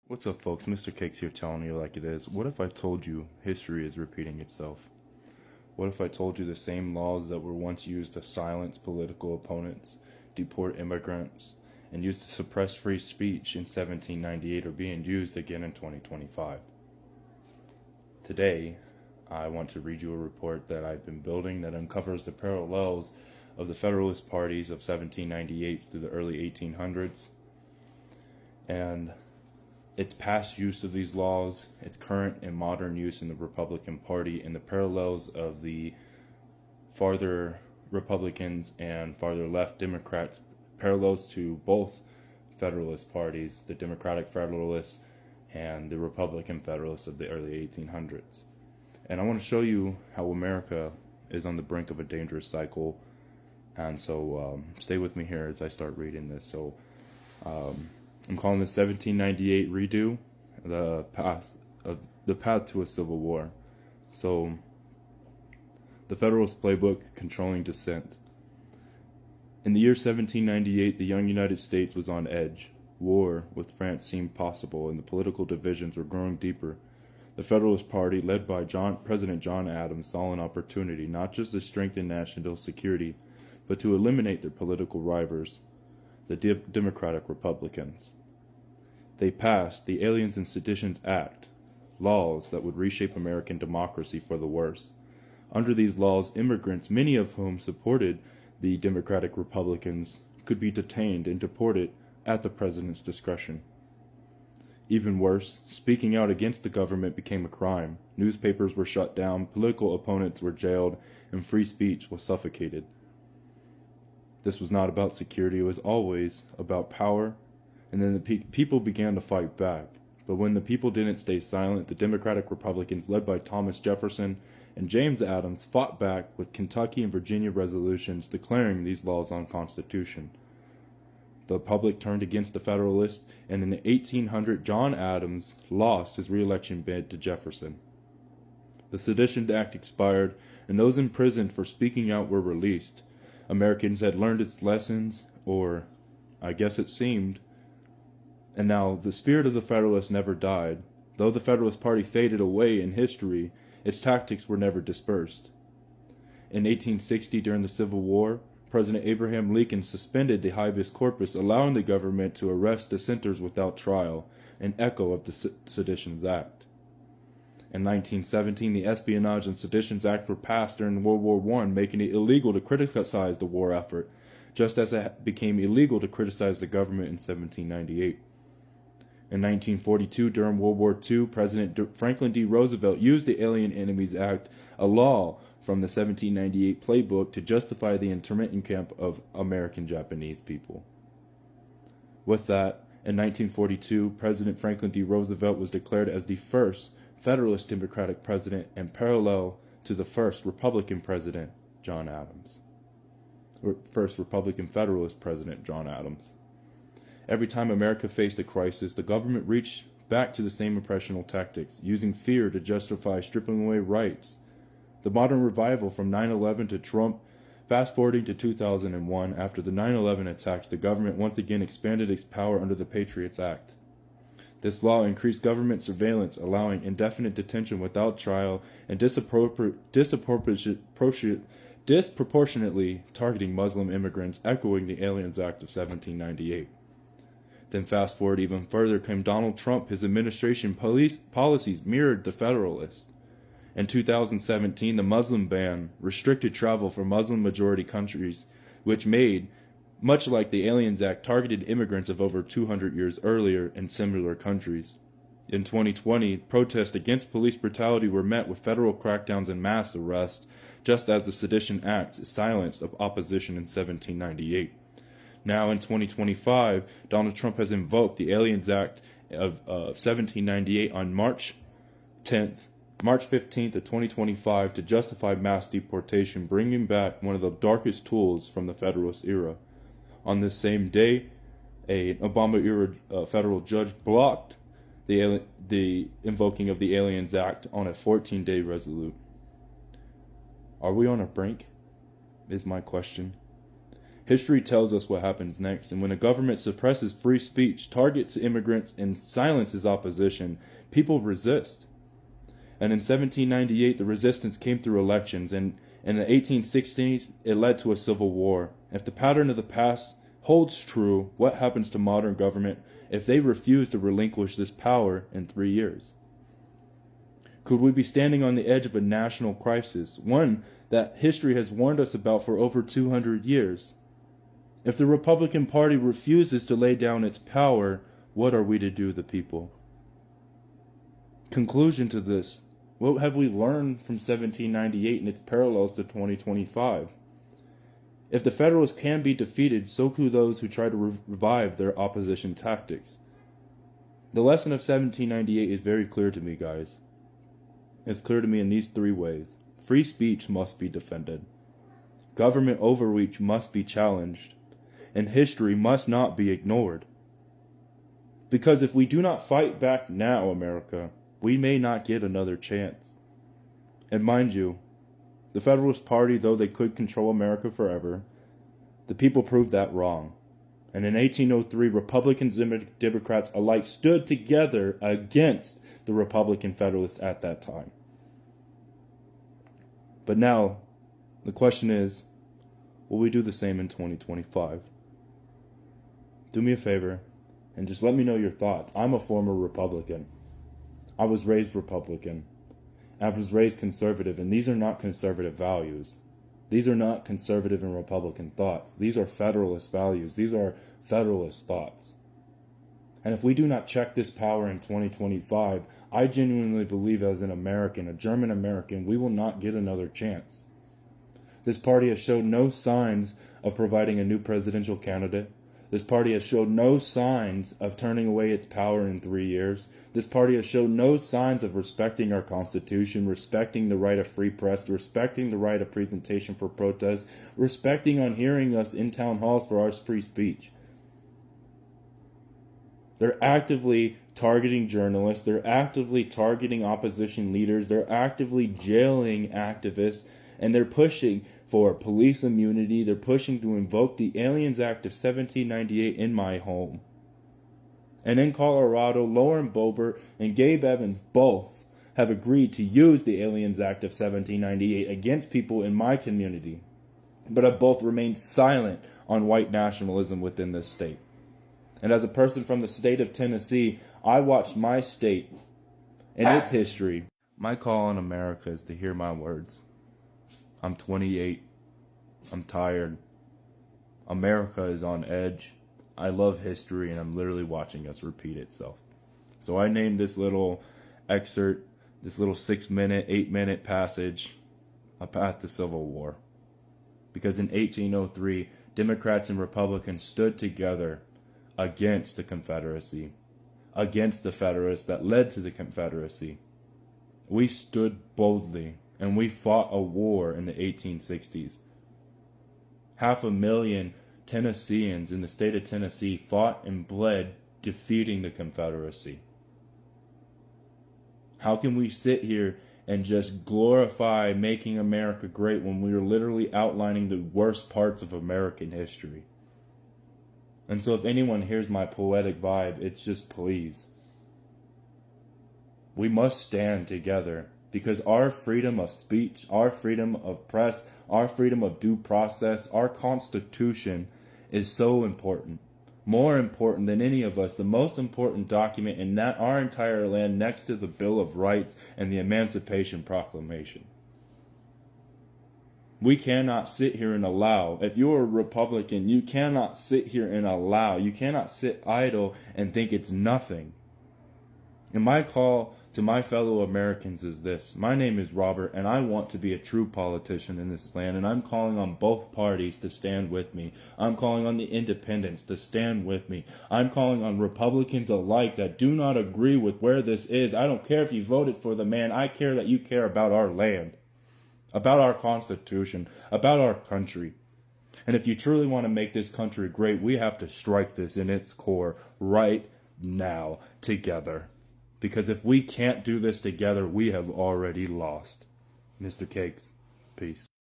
What's up, folks? MrCakes here telling you like it is. What if I told you history is repeating itself? What if I told you the same laws that were once used to silence political opponents, deport immigrants, and used to suppress free speech in 1798 are being used again in 2025? Today, I want to read you a report that I've been building that uncovers the parallels of the Federalist parties of 1798 through the early 1800s, and its past use of these laws, its current and modern use in the Republican Party, and the parallels of the farther Republicans and farther left Democrats, parallels to both Federalist parties, the Democratic Federalists and the Republican Federalists of the early 1800s. And I want to show you how America is on the brink of a dangerous cycle. And so stay with me here as I start reading this. I'm calling this 1798 redo, the path to a civil war. So, the Federalist Playbook, controlling dissent. In the year 1798, the young United States was on edge. War with France seemed possible, and the political divisions were growing deeper. The Federalist Party, led by President John Adams, saw an opportunity not just to strengthen national security, but to eliminate their political rivals, the Democratic Republicans. They passed the Aliens and Seditions Act, laws that would reshape American democracy for the worse. Under these laws, immigrants, many of whom supported the Democratic Republicans, could be detained and deported at the president's discretion. Even worse, speaking out against the government became a crime. Newspapers were shut down, political opponents were jailed, and free speech was suffocated. This was not about security, it was always about power. And then the people began to fight back. But when the people didn't stay silent, the Democratic Republicans, led by Thomas Jefferson and James Adams, fought back with Kentucky and Virginia resolutions declaring these laws unconstitutional. The public turned against the Federalists, and in 1800, John Adams lost his re-election bid to Jefferson. The Sedition Act expired, and those imprisoned for speaking out were released. Americans had learned its lessons, or I guess it seemed. And now, the spirit of the Federalists never died. Though the Federalist Party faded away in history, its tactics were never dispersed. In 1860, during the Civil War, President Abraham Lincoln suspended the habeas corpus, allowing the government to arrest dissenters without trial, an echo of the Seditions Act. In 1917, the Espionage and Seditions Act were passed during World War I, making it illegal to criticize the war effort, just as it became illegal to criticize the government in 1798. In 1942, during World War II, President Franklin D. Roosevelt used the Alien Enemies Act, a law from the 1798 playbook, to justify the internment camp of American Japanese people. With that, in 1942, President Franklin D. Roosevelt was declared as the first Federalist Democratic president and parallel to the first Republican president, John Adams. Or first Republican Federalist president, John Adams. Every time America faced a crisis, the government reached back to the same oppressional tactics, using fear to justify stripping away rights. The modern revival from 9/11 to Trump, fast-forwarding to 2001, after the 9/11 attacks, the government once again expanded its power under the Patriots Act. This law increased government surveillance, allowing indefinite detention without trial and disproportionately targeting Muslim immigrants, echoing the Aliens Act of 1798. Then fast forward even further came Donald Trump. His administration policies mirrored the Federalists. In 2017, the Muslim ban restricted travel for Muslim-majority countries, which made, much like the Aliens Act, targeted immigrants of over 200 years earlier in similar countries. In 2020, protests against police brutality were met with federal crackdowns and mass arrests, just as the Sedition Act silenced opposition in 1798. Now in 2025, Donald Trump has invoked the Aliens Act of 1798 on March 15th of 2025 to justify mass deportation, bringing back one of the darkest tools from the Federalist era. On this same day, an Obama-era federal judge blocked the invoking of the Aliens Act on a 14-day resolution. Are we on a brink? Is my question. History tells us what happens next, and when a government suppresses free speech, targets immigrants, and silences opposition, people resist. And in 1798, the resistance came through elections, and in the 1860s, it led to a civil war. If the pattern of the past holds true, what happens to modern government if they refuse to relinquish this power in 3 years? Could we be standing on the edge of a national crisis, one that history has warned us about for over 200 years? If the Republican Party refuses to lay down its power, what are we to do, the people? Conclusion to this: what have we learned from 1798 and its parallels to 2025? If the Federalists can be defeated, so can those who try to revive their opposition tactics. The lesson of 1798 is very clear to me, guys. It's clear to me in these 3 ways. Free speech must be defended. Government overreach must be challenged. And history must not be ignored. Because if we do not fight back now, America, we may not get another chance. And mind you, the Federalist Party, though they could control America forever, the people proved that wrong. And in 1803, Republicans and Democrats alike stood together against the Republican Federalists at that time. But now, the question is, will we do the same in 2025? Do me a favor and just let me know your thoughts. I'm a former Republican. I was raised Republican. I was raised conservative, and these are not conservative values. These are not conservative and Republican thoughts. These are Federalist values. These are Federalist thoughts. And if we do not check this power in 2025, I genuinely believe as an American, a German American, we will not get another chance. This party has showed no signs of providing a new presidential candidate. This party has showed no signs of turning away its power in 3 years. This party has shown no signs of respecting our Constitution, respecting the right of free press, respecting the right of presentation for protest, respecting on hearing us in town halls for our free speech. They're actively targeting journalists. They're actively targeting opposition leaders. They're actively jailing activists. And they're pushing for police immunity. They're pushing to invoke the Aliens Act of 1798 in my home. And in Colorado, Lauren Boebert and Gabe Evans both have agreed to use the Aliens Act of 1798 against people in my community, but have both remained silent on white nationalism within this state. And as a person from the state of Tennessee, I watched my state and its history. My call on America is to hear my words. I'm 28. I'm tired. America is on edge. I love history, and I'm literally watching us repeat itself. So I named this little excerpt, this little 6-minute, 8-minute passage, A Path to Civil War. Because in 1803, Democrats and Republicans stood together against the Confederacy, against the Federalists that led to the Confederacy. We stood boldly, and we fought a war in the 1860s. 500,000 Tennesseans in the state of Tennessee fought and bled, defeating the Confederacy. How can we sit here and just glorify making America great when we are literally outlining the worst parts of American history? And so if anyone hears my poetic vibe, it's just please. We must stand together, because our freedom of speech, our freedom of press, our freedom of due process, our Constitution is so important. More important than any of us, the most important document in that our entire land, next to the Bill of Rights and the Emancipation Proclamation. We cannot sit here and allow, if you're a Republican, you cannot sit here and allow, you cannot sit idle and think it's nothing. And my call to my fellow Americans is this. My name is Robert, and I want to be a true politician in this land, and I'm calling on both parties to stand with me. I'm calling on the independents to stand with me. I'm calling on Republicans alike that do not agree with where this is. I don't care if you voted for the man. I care that you care about our land, about our Constitution, about our country. And if you truly want to make this country great, we have to strike this in its core right now together. Because if we can't do this together, we have already lost. MrCakes, peace.